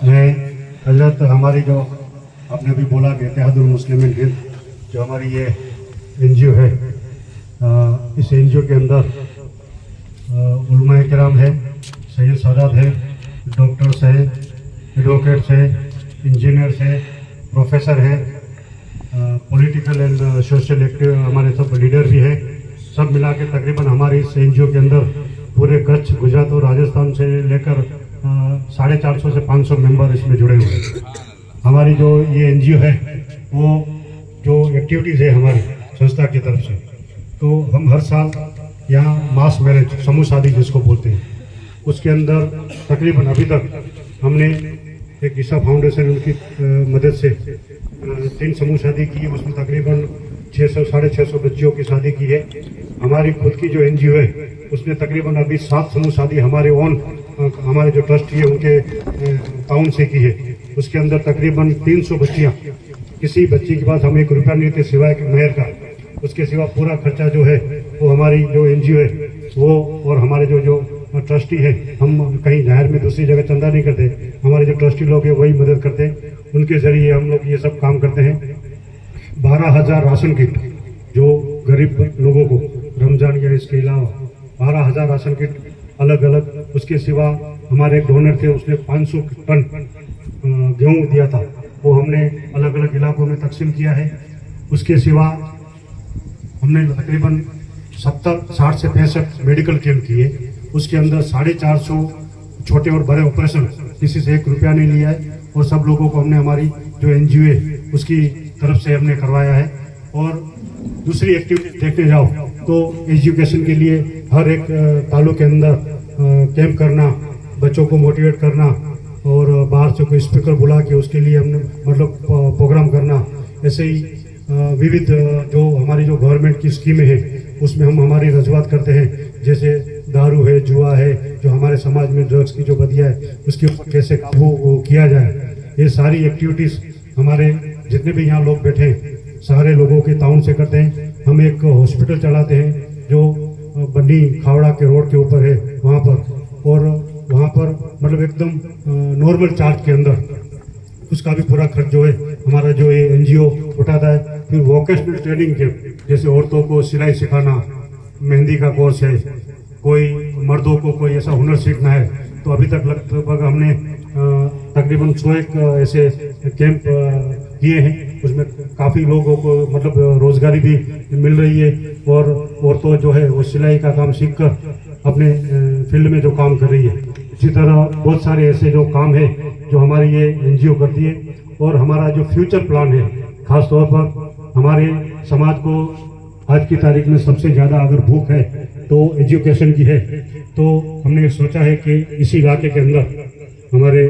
मैं हजरत हमारी जो आपने अभी बोला कि इत्तेहादुल मुस्लिमीन हिंद जो हमारी ये एनजीओ है, इस एनजीओ के अंदर उलमाए किराम है, सैयद सादात है, डॉक्टर्स है, एडवोकेट्स है, इंजीनियर्स है, प्रोफेसर है, पॉलिटिकल एंड सोशल एक्टिव हमारे सब लीडर भी है। सब मिला के तकरीबन हमारे इस एनजीओ के अंदर पूरे कच्छ, गुजरात और राजस्थान से लेकर 450 से 500 मेंबर इसमें जुड़े हुए हैं। हमारी जो ये एनजीओ है वो जो एक्टिविटीज़ है हमारी संस्था की तरफ से, तो हम हर साल यहाँ मास मैरिज, समूह शादी जिसको बोलते हैं, उसके अंदर तकरीबन अभी तक हमने एक ईसा फाउंडेशन उनकी मदद से 3 समूह शादी की। उसमें तकरीबन 600 साढ़े 600 बच्चियों की शादी की है। हमारी खुद की जो एनजीओ है उसने तकरीबन अभी 7 समूह शादी हमारे हमारे जो ट्रस्टी है उनके ताउन से की है। उसके अंदर तकरीबन 300 बच्चियाँ, किसी बच्ची के पास हम 1 रुपया नहीं देते सिवाय मेहर का। उसके सिवा पूरा खर्चा जो है वो हमारी जो एनजीओ है वो और हमारे जो ट्रस्टी है, हम कहीं जाहिर में दूसरी जगह चंदा नहीं करते, हमारे जो ट्रस्टी लोग हैं वही मदद करते हैं। उनके जरिए हम लोग ये सब काम करते हैं। 12,000 राशन किट जो गरीब लोगों को रमज़ान या इसके अलावा 12,000 राशन किट अलग अलग। उसके सिवा हमारे एक डोनर थे, उसने 500 टन गेहूँ दिया था, वो हमने अलग अलग इलाकों में तकसीम किया है। उसके सिवा हमने तकरीबन 60 से 65 मेडिकल कैंप किए। उसके अंदर 450 छोटे और बड़े ऑपरेशन, किसी से 1 रुपया नहीं लिया है और सब लोगों को हमने हमारी जो एनजीओ है उसकी तरफ से हमने करवाया है। और दूसरी एक्टिविटी देखने जाओ तो एजुकेशन के लिए हर एक तालुक के अंदर कैंप करना, बच्चों को मोटिवेट करना और बाहर से कोई स्पीकर बुला के उसके लिए हमने मतलब प्रोग्राम करना। ऐसे ही विविध जो हमारी जो गवर्नमेंट की स्कीमें हैं उसमें हम हमारी रजूआत करते हैं, जैसे दारू है, जुआ है, जो हमारे समाज में ड्रग्स की जो बदिया है उसके ऊपर कैसे काबू किया जाए। ये सारी एक्टिविटीज़ हमारे जितने भी यहाँ लोग बैठे हैं सारे लोगों के ताउन से करते हैं। हम एक हॉस्पिटल चलाते हैं जो बन्नी खावड़ा के रोड के ऊपर है वहाँ पर, और वहाँ पर मतलब एकदम नॉर्मल चार्ज के अंदर उसका भी पूरा खर्च जो है हमारा जो ये एनजीओ उठाता है। फिर वोकेशनल ट्रेनिंग कैंप, जैसे औरतों को सिलाई सिखाना, मेहंदी का कोर्स है, कोई मर्दों को कोई ऐसा हुनर सीखना है, तो अभी तक लगभग हमने तकरीबन 101 ऐसे कैंप किए हैं। उसमें काफ़ी लोगों को मतलब रोजगारी भी मिल रही है और औरतों जो है वो सिलाई का काम सीखकर अपने फील्ड में जो काम कर रही है। इसी तरह बहुत सारे ऐसे जो काम है जो हमारी ये एनजीओ करती है। और हमारा जो फ्यूचर प्लान है, खास तौर पर हमारे समाज को आज की तारीख में सबसे ज़्यादा अगर भूख है तो एजुकेशन की है, तो हमने सोचा है कि इसी इलाके के अंदर हमारे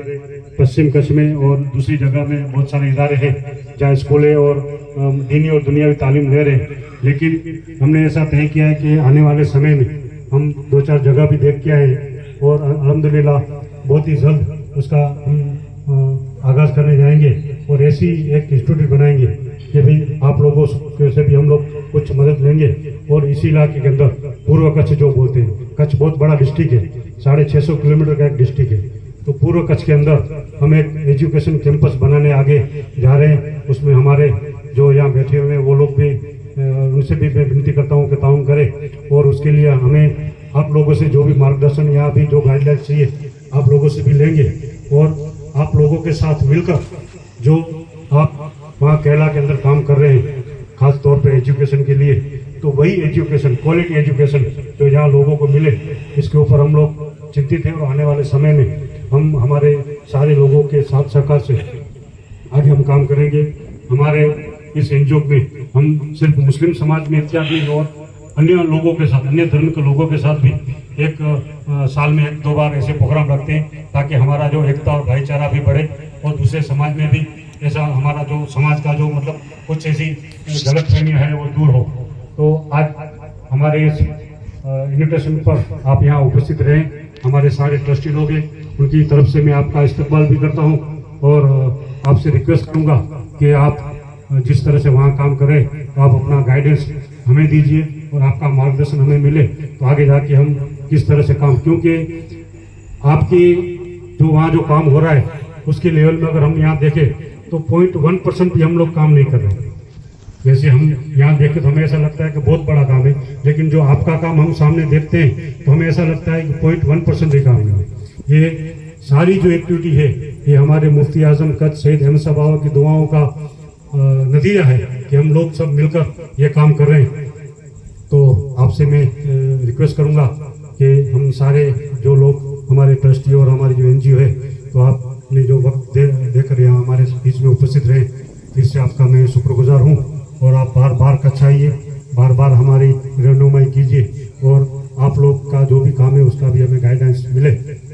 पश्चिम कच्छ में और दूसरी जगह में बहुत सारे इदारे हैं जहाँ स्कूलें और दीनी और दुनियावी तालीम ले रहे हैं। लेकिन हमने ऐसा तय किया है कि आने वाले समय में हम 2-4 जगह भी देख के आए हैं और अल्हम्दुलिल्लाह बहुत ही जल्द उसका हम आगाज़ करने जाएंगे और ऐसी एक इंस्टीट्यूट बनाएंगे कि भाई आप लोगों से भी हम लोग कुछ मदद लेंगे। और इसी इलाके के अंदर पूर्व कच्छ जो बोलते हैं, कच्छ बहुत बड़ा डिस्ट्रिक्ट है, 650 किलोमीटर का एक डिस्ट्रिक्ट है, तो पूर्व कच्छ के अंदर हम एक एजुकेशन कैंपस बनाने आगे जा रहे हैं। उसमें हमारे जो यहाँ बैठे हुए हैं वो लोग भी, उनसे भी मैं विनती करता हूँ कि ताउन करें और उसके लिए हमें आप लोगों से जो भी मार्गदर्शन, यहाँ भी जो गाइडलाइंस चाहिए आप लोगों से भी लेंगे। और आप लोगों के साथ मिलकर जो आप वहाँ केरला के अंदर काम कर रहे हैं खास तौर पे एजुकेशन के लिए, तो वही एजुकेशन, क्वालिटी एजुकेशन जो यहाँ लोगों को मिले, इसके ऊपर हम लोग चिंतित हैं। और आने वाले समय में हम हमारे सारे लोगों के साथ सहकार से आगे हम काम करेंगे। हमारे इस एनजीओ में हम सिर्फ मुस्लिम समाज में इत्यादि और अन्य लोगों के साथ, अन्य धर्म के लोगों के साथ भी एक साल में 1-2 बार ऐसे प्रोग्राम रखते हैं ताकि हमारा जो एकता और भाईचारा भी बढ़े और दूसरे समाज में भी ऐसा हमारा जो समाज का जो मतलब कुछ ऐसी गलतफहमियां है वो दूर हो। तो आज हमारे इस इन्विटेशन पर आप यहाँ उपस्थित रहें, हमारे सारे ट्रस्टी लोग हैं, उनकी तरफ से मैं आपका इस्तकबाल भी करता हूँ और आपसे रिक्वेस्ट करूँगा कि आप जिस तरह से वहाँ काम करें तो आप अपना गाइडेंस हमें दीजिए और आपका मार्गदर्शन हमें मिले तो आगे जाके हम किस तरह से काम, क्योंकि आपकी जो वहाँ जो काम हो रहा है उसके लेवल में अगर हम यहाँ देखें तो 0.1% भी हम लोग काम नहीं कर रहे हैं। वैसे हम यहाँ देखें तो हमें ऐसा लगता है कि बहुत बड़ा काम है, लेकिन जो आपका काम हम सामने देखते हैं तो हमें ऐसा लगता है कि 0.1% भी काम नहीं है। ये सारी जो एक्टिविटी है ये हमारे मुफ्ती आजम कच्छ सैयद अहमद साहब बाबा की दुआओं का नतीजा है कि हम लोग सब मिलकर ये काम कर रहे हैं। तो आपसे मैं रिक्वेस्ट करूंगा कि हम सारे जो लोग हमारे ट्रस्टी और हमारी जो एनजीओ है, तो आपने जो वक्त देकर यहाँ हमारे बीच में उपस्थित रहे, फिर से आपका मैं शुक्रगुजार हूँ। और आप बार बार कच्छ आइए, बार बार हमारी रहनुमाई कीजिए और आप लोग का जो भी काम है उसका भी हमें गाइडेंस मिले,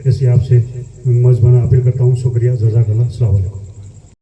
ऐसी आपसे मजबूरन अपील करता हूँ। शुक्रिया, जज़ाकल्लाह, अस्सलाम वालेकुम।